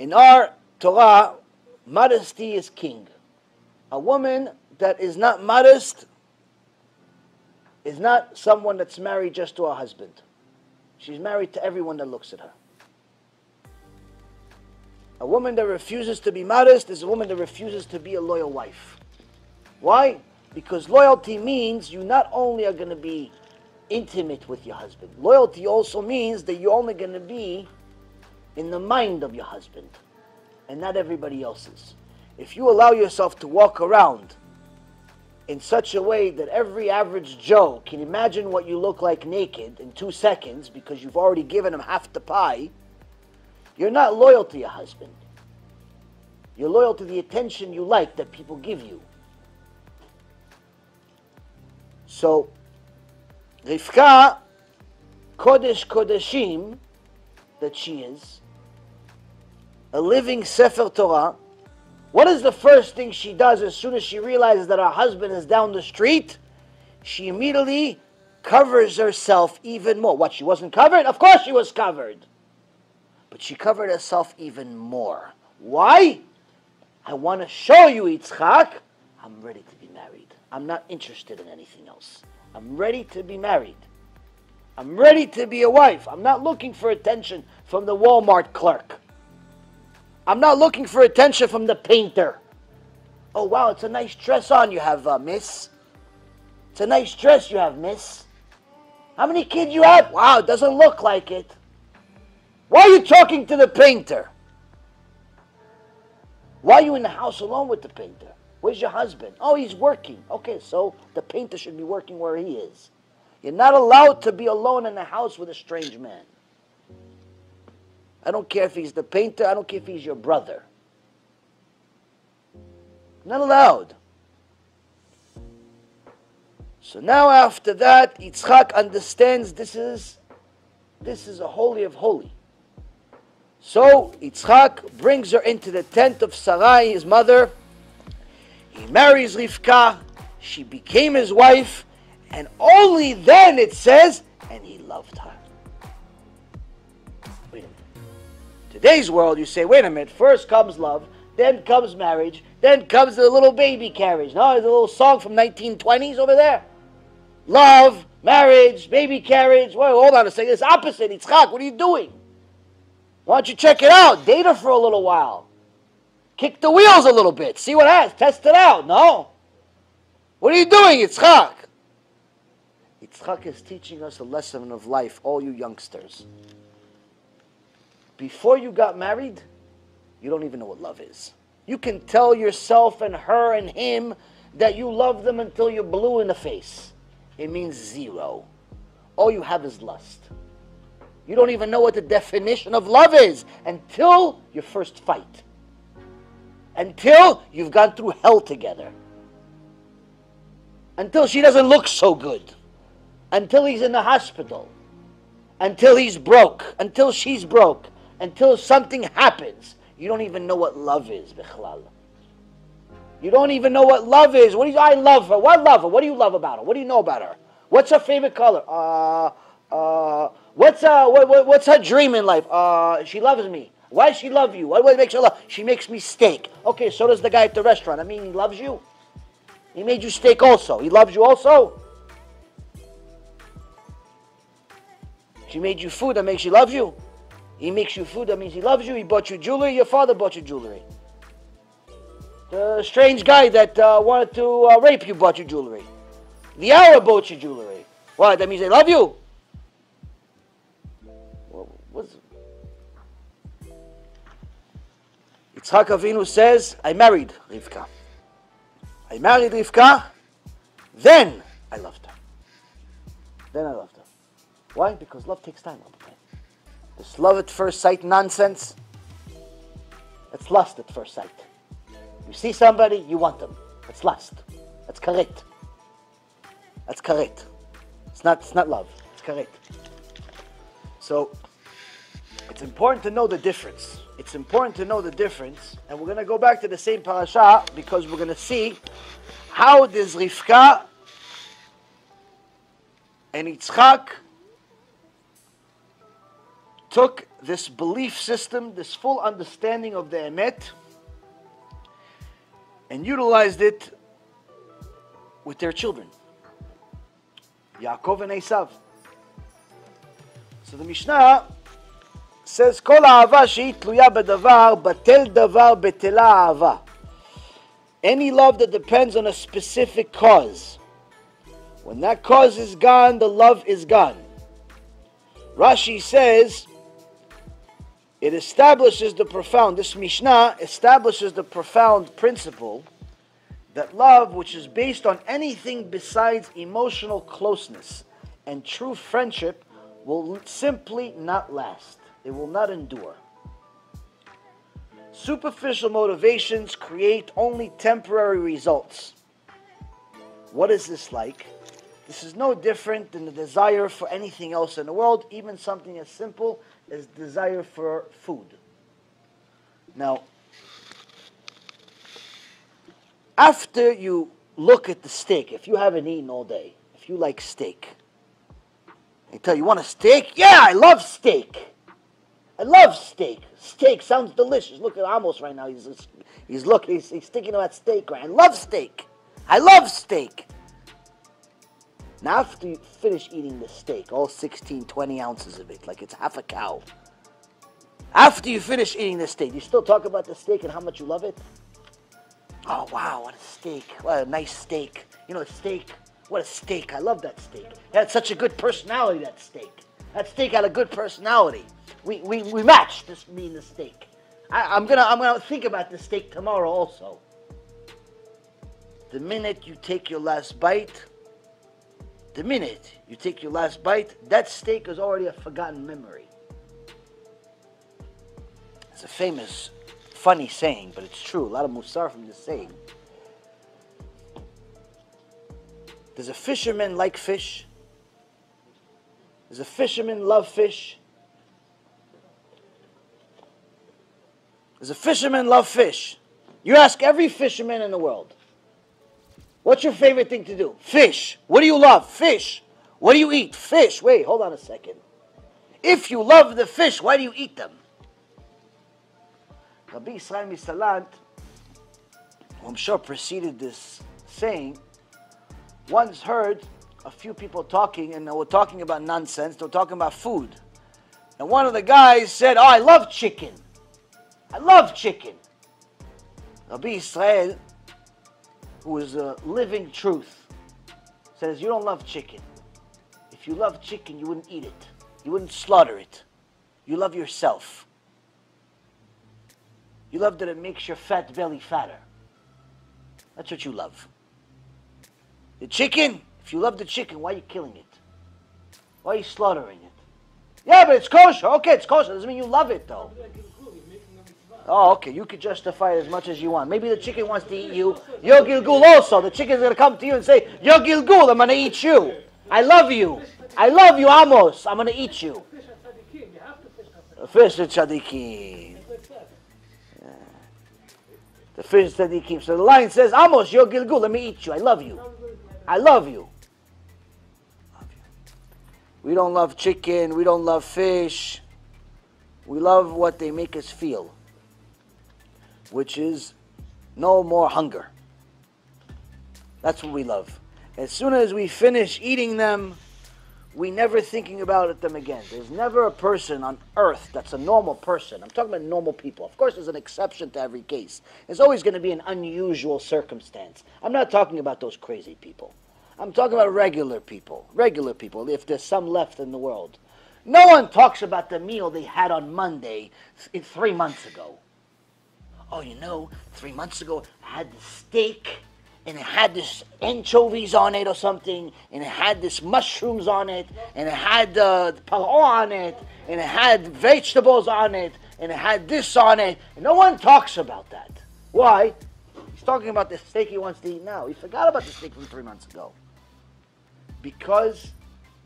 In our Torah, modesty is king. A woman that is not modest is not someone that's married just to her husband. She's married to everyone that looks at her. A woman that refuses to be modest is a woman that refuses to be a loyal wife. Why? Because loyalty means you not only are going to be intimate with your husband. Loyalty also means that you're only going to be in the mind of your husband and not everybody else's. If you allow yourself to walk around in such a way that every average Joe can imagine what you look like naked in 2 seconds because you've already given him half the pie, you're not loyal to your husband. You're loyal to the attention you like that people give you. So, Rivka, Kodesh Kodeshim, that she is, a living Sefer Torah, what is the first thing she does as soon as she realizes that her husband is down the street? She immediately covers herself even more. What, she wasn't covered? Of course she was covered. But she covered herself even more. Why? I want to show you, Yitzchak, I'm ready to be married. I'm not interested in anything else. I'm ready to be married. I'm ready to be a wife. I'm not looking for attention from the Walmart clerk. I'm not looking for attention from the painter. Oh, wow, it's a nice dress on you have, miss. It's a nice dress you have, miss. How many kids you have? Wow, it doesn't look like it. Why are you talking to the painter? Why are you in the house alone with the painter? Where's your husband? Oh, he's working. Okay, so the painter should be working where he is. You're not allowed to be alone in the house with a strange man. I don't care if he's the painter. I don't care if he's your brother. Not allowed. So now after that, Yitzchak understands this is a holy of holy. So Yitzchak brings her into the tent of Sarai, his mother. He marries Rivka. She became his wife. And only then it says, and he loved her. Wait a minute. Today's world, you say, wait a minute. First comes love, then comes marriage, then comes the little baby carriage. No, there's a little song from 1920s over there. Love, marriage, baby carriage. Wait, hold on a second. It's opposite. Yitzchak, what are you doing? Why don't you check it out? Date her for a little while. Kick the wheels a little bit. See what happens. Test it out. No. What are you doing, Yitzchak? Yitzchak is teaching us a lesson of life, all you youngsters. Before you got married, you don't even know what love is. You can tell yourself and her and him that you love them until you're blue in the face. It means zero. All you have is lust. You don't even know what the definition of love is until your first fight. Until you've gone through hell together. Until she doesn't look so good. Until he's in the hospital. Until he's broke. Until she's broke. Until something happens. You don't even know what love is, bichlal. You don't even know what love is. I love her. What love her? What do you love about her? What do you know about her? What's her favorite color? What's her dream in life? She loves me. Why does she love you? What makes her love? She makes me steak. Okay, so does the guy at the restaurant. I mean, he loves you. He made you steak also. He loves you also. She made you food, that makes you love you. He makes you food, that means he loves you. He bought you jewelry, your father bought you jewelry. The strange guy that wanted to rape you bought you jewelry. The Arab bought you jewelry. What, that means they love you? Yitzchak Avinu says, I married Rivka. I married Rivka, then I loved her. Then I loved her. Why? Because love takes time. This love at first sight nonsense, it's lust at first sight. You see somebody, you want them. That's lust. That's karet. That's karet. It's not love. It's karet. So, it's important to know the difference. It's important to know the difference. And we're going to go back to the same parasha because we're going to see how this Rivka and Yitzchak took this belief system, this full understanding of the emet, and utilized it with their children, Yaakov and Esav. So the Mishnah says, "Kol ahava shehi tluya bedavar, batel davar betela ahava." Any love that depends on a specific cause, when that cause is gone, the love is gone. Rashi says, it establishes the profound, this Mishnah establishes the profound principle that love, which is based on anything besides emotional closeness and true friendship, will simply not last. It will not endure. Superficial motivations create only temporary results. What is this like? This is no different than the desire for anything else in the world, even something as simple as desire for food. Now, after you look at the steak, if you haven't eaten all day, if you like steak, they tell you, want a steak? Yeah, I love steak. I love steak. Steak sounds delicious. Look at Amos right now. He's thinking about steak, right? I love steak. I love steak. Now after you finish eating the steak, all 16, 20 ounces of it, like it's half a cow. After you finish eating the steak, you still talk about the steak and how much you love it? Oh, wow, what a steak. What a nice steak. You know, steak, what a steak. I love that steak. It had such a good personality, that steak. That steak had a good personality. We matched, this, me and the steak. I'm gonna think about the steak tomorrow also. The minute you take your last bite, that steak is already a forgotten memory. It's a famous, funny saying, but it's true. A lot of musar from this saying. Does a fisherman like fish? Does a fisherman love fish? Does a fisherman love fish? You ask every fisherman in the world, what's your favorite thing to do? Fish. What do you love? Fish. What do you eat? Fish. Wait, hold on a second. If you love the fish, why do you eat them? Rabbi Yisrael Misalant, who I'm sure preceded this saying, once heard a few people talking, and they were talking about nonsense. They were talking about food. And one of the guys said, oh, I love chicken. I love chicken. Rabbi Yisrael, who is a living truth, says, you don't love chicken. If you love chicken, you wouldn't eat it. You wouldn't slaughter it. You love yourself. You love that it makes your fat belly fatter. That's what you love. The chicken, if you love the chicken, why are you killing it? Why are you slaughtering it? Yeah, but it's kosher. Okay, it's kosher. Doesn't mean you love it, though. Oh, okay. You could justify it as much as you want. Maybe the chicken wants to eat you. Yo Gilgul also. The chicken's going to come to you and say, Yo Gilgul, I'm going to eat you. I love you. I love you, Amos. I'm going to eat you. Fish the tzaddikim. The fish tzaddikim. So the lion says, Amos, Yo Gilgul, let me eat you. I love you. I love you. We don't love chicken. We don't love fish. We love what they make us feel, which is no more hunger. That's what we love. As soon as we finish eating them, we never thinking about them again. There's never a person on earth that's a normal person. I'm talking about normal people. Of course, there's an exception to every case. There's always going to be an unusual circumstance. I'm not talking about those crazy people. I'm talking about regular people. Regular people, if there's some left in the world. No one talks about the meal they had on Monday 3 months ago. Oh, you know, 3 months ago, I had the steak, and it had this anchovies on it or something, and it had this mushrooms on it, and it had the paro on it, and it had vegetables on it, and it had this on it. And no one talks about that. Why? He's talking about the steak he wants to eat now. He forgot about the steak from 3 months ago. Because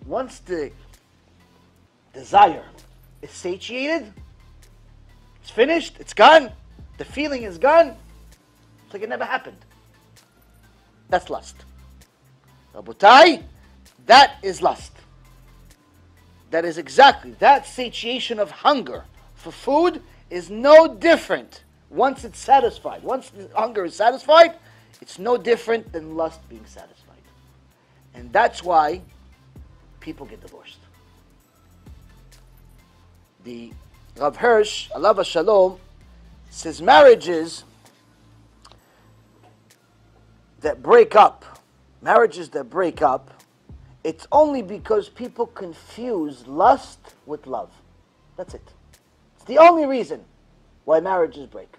once the desire is satiated, it's finished, it's gone, the feeling is gone, it's like it never happened. That's lust. Rabotai, that is lust. that is exactly, that satiation of hunger for food is no different once it's satisfied. Once the hunger is satisfied, it's no different than lust being satisfied. And that's why people get divorced. The Rav Hirsch, alav shalom, says marriages that break up, it's only because people confuse lust with love. That's it. It's the only reason why marriages break.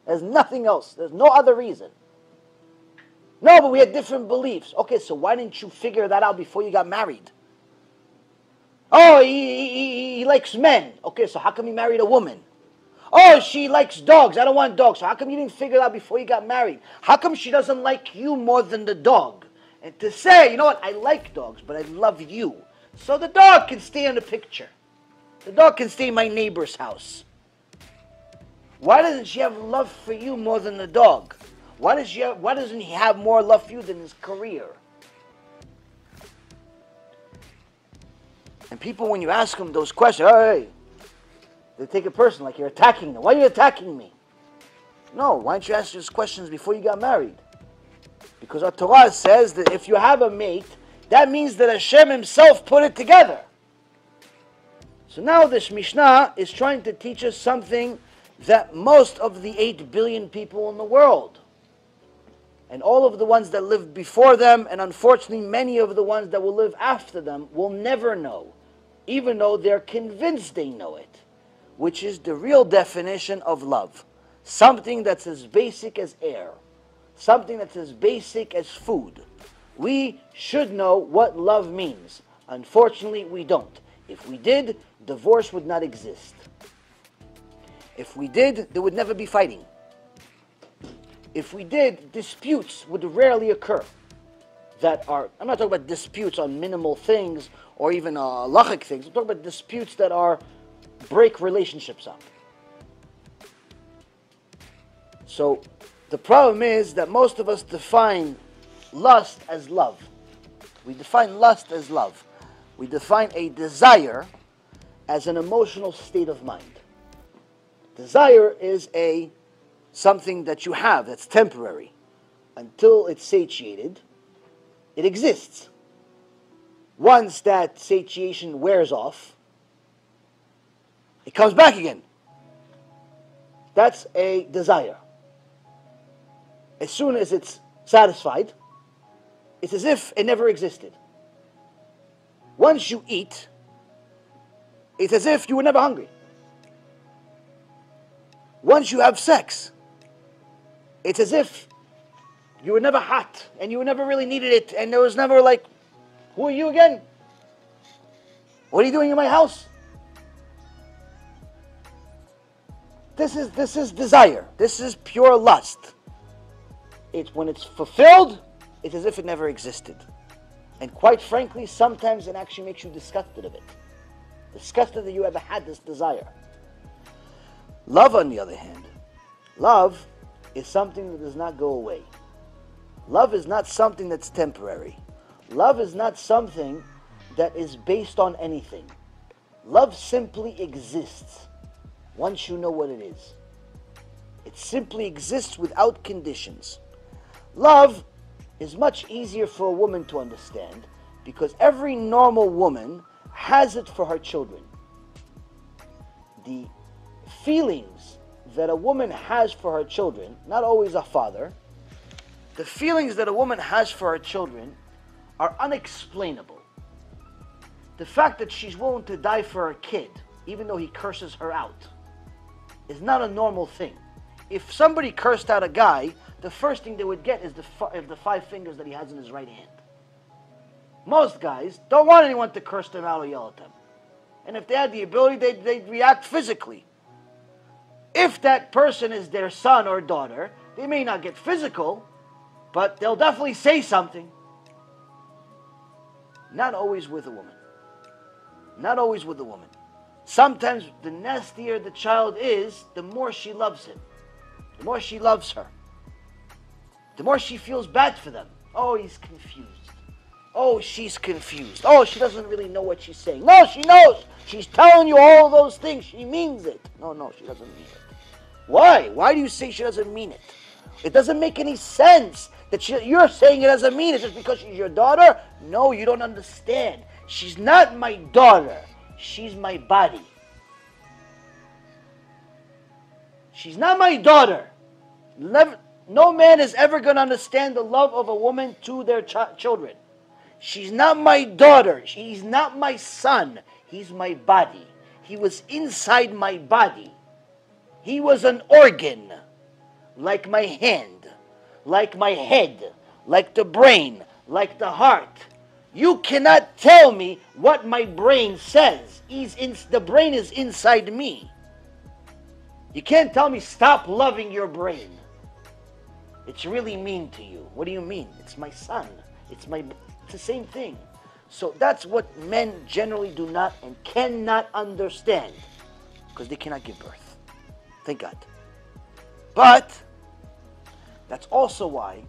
There's nothing else. There's no other reason. No, but we had different beliefs. Okay, so why didn't you figure that out before you got married? Oh, he likes men. Okay, so how come he married a woman? Oh, she likes dogs. I don't want dogs. So how come you didn't figure it out before you got married? How come she doesn't like you more than the dog? And to say, you know what, I like dogs, but I love you. So the dog can stay in the picture. The dog can stay in my neighbor's house. Why doesn't she have love for you more than the dog? Why doesn't he have more love for you than his career? And people, when you ask them those questions, hey, they take it personal, like you're attacking them. Why are you attacking me? No, why don't you ask those questions before you got married? Because our Torah says that if you have a mate, that means that Hashem himself put it together. So now this Mishnah is trying to teach us something that most of the 8 billion people in the world, and all of the ones that lived before them, and unfortunately many of the ones that will live after them, will never know, even though they're convinced they know it, which is the real definition of love. Something that's as basic as air. Something that's as basic as food. We should know what love means. Unfortunately, we don't. If we did, divorce would not exist. If we did, there would never be fighting. If we did, disputes would rarely occur. That are, I'm not talking about disputes on minimal things or even halachic things. I'm talking about disputes that break relationships up. So the problem is that most of us define lust as love. We define lust as love. We define a desire as an emotional state of mind. Desire is something that you have that's temporary. Until it's satiated, it exists. Once that satiation wears off, it comes back again. That's a desire. As soon as it's satisfied, it's as if it never existed. Once you eat, it's as if you were never hungry. Once you have sex, it's as if you were never hot and you never really needed it, and there was never like, who are you again? What are you doing in my house? This is desire. This is pure lust. It's when it's fulfilled, it's as if it never existed. And quite frankly, sometimes it actually makes you disgusted of it. Disgusted that you ever had this desire. Love, on the other hand, love is something that does not go away. Love is not something that's temporary. Love is not something that is based on anything. Love simply exists once you know what it is. It simply exists without conditions. Love is much easier for a woman to understand because every normal woman has it for her children. The feelings that a woman has for her children, not always a father, the feelings that a woman has for her children are unexplainable. The fact that she's willing to die for her kid, even though he curses her out, is not a normal thing. If somebody cursed out a guy, the first thing they would get is the 5 fingers that he has in his right hand. Most guys don't want anyone to curse them out or yell at them. And if they had the ability, they'd react physically. If that person is their son or daughter, they may not get physical, but they'll definitely say something. Not always with a woman. Not always with a woman. Sometimes the nastier the child is, the more she loves him. The more she loves her. The more she feels bad for them. Oh, he's confused. oh, she's confused. Oh, she doesn't really know what she's saying. No, she knows. She's telling you all those things. She means it. No, she doesn't mean it. Why? Why do you say she doesn't mean it? It doesn't make any sense that you're saying it doesn't mean it just because she's your daughter. No, you don't understand. She's not my daughter. She's my body. She's not my daughter. No man is ever going to understand the love of a woman to their children. She's not my daughter. He's not my son. He's my body. He was inside my body. He was an organ, like my hand, like my head, like the brain, like the heart. You cannot tell me what my brain says. The brain is inside me. You can't tell me stop loving your brain. It's really mean to you. What do you mean? It's my son. It's the same thing. So that's what men generally do not and cannot understand, because they cannot give birth. Thank God. But that's also why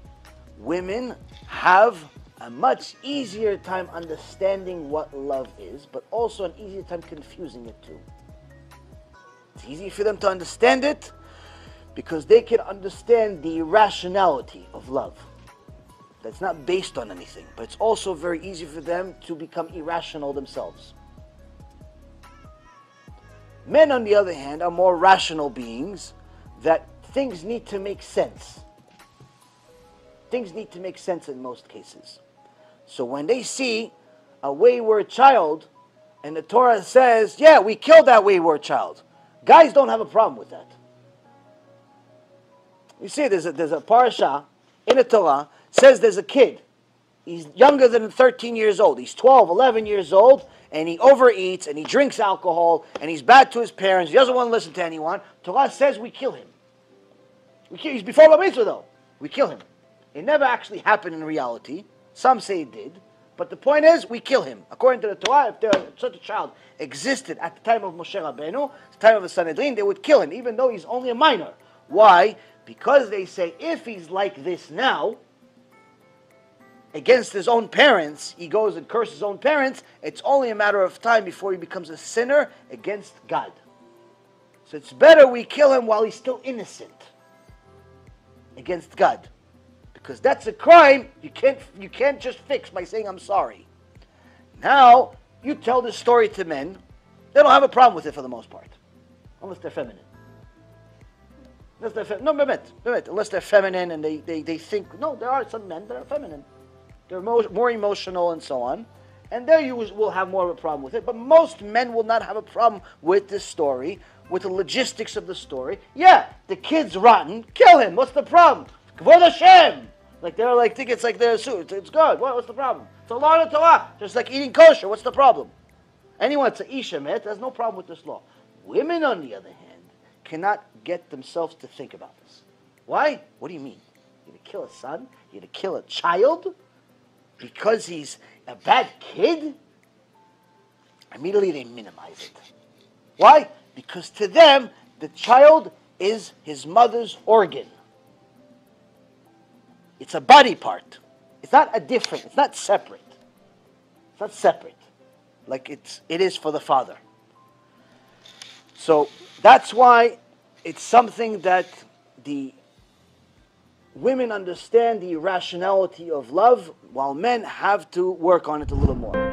women have a much easier time understanding what love is, but also an easier time confusing it too. It's easy for them to understand it because they can understand the irrationality of love. That's not based on anything, but it's also very easy for them to become irrational themselves. Men, on the other hand, are more rational beings that things need to make sense. Things need to make sense in most cases. So when they see a wayward child, and the Torah says, yeah, we killed that wayward child. Guys don't have a problem with that. You see, there's a parasha in the Torah, says there's a kid. He's younger than 13 years old. He's 12, 11 years old, and he overeats, and he drinks alcohol, and he's bad to his parents. He doesn't want to listen to anyone. Torah says we kill him. He's before Bar Mitzvah, though. We kill him. It never actually happened in reality. Some say it did. But the point is, we kill him. According to the Torah, if such a child existed at the time of Moshe Rabbeinu, the time of the Sanhedrin, they would kill him, even though he's only a minor. Why? Because they say, if he's like this now, against his own parents, he goes and curses his own parents, it's only a matter of time before he becomes a sinner against God. So it's better we kill him while he's still innocent against God. Because that's a crime you can't just fix by saying I'm sorry. Now, you tell this story to men, they don't have a problem with it for the most part. Unless they're feminine. Unless they're feminine and they think, no, there are some men that are feminine. They're more emotional and so on. And there you will have more of a problem with it. But most men will not have a problem with this story, with the logistics of the story. Yeah, the kid's rotten. Kill him. What's the problem? Kvod Hashem. Like they're like, think it's like their suit. It's good. What's the problem? It's a law of the Torah. Just like eating kosher. What's the problem? Anyone that's an Isha met, there's no problem with this law. Women, on the other hand, cannot get themselves to think about this. Why? What do you mean? You're going to kill a son? You're going to kill a child? Because he's a bad kid? Immediately they minimize it. Why? Because to them, the child is his mother's organ. It's a body part. It's not it's not separate. It's not separate like it is for the father. So that's why it's something that the women understand the irrationality of love, while men have to work on it a little more.